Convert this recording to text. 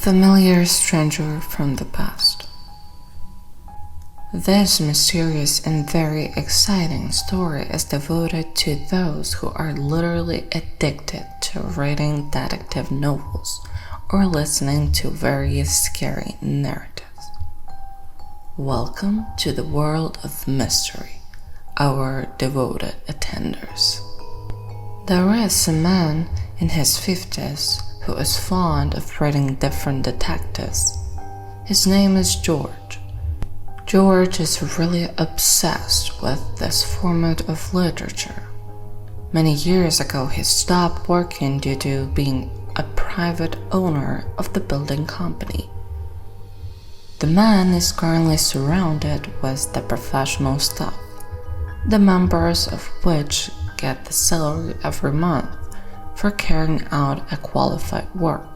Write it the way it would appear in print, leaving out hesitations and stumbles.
familiar stranger from the past. This mysterious and very exciting story is devoted to those who are literally addicted to reading detective novels or listening to various scary narratives. Welcome to the world of mystery, our devoted attenders. There is a man in his 50s who is fond of reading different detectives. His name is George. George is really obsessed with this format of literature. Many years ago, he stopped working due to being a private owner of the building company. The man is currently surrounded with the professional staff, the members of which get the salary every month for carrying out a qualified work.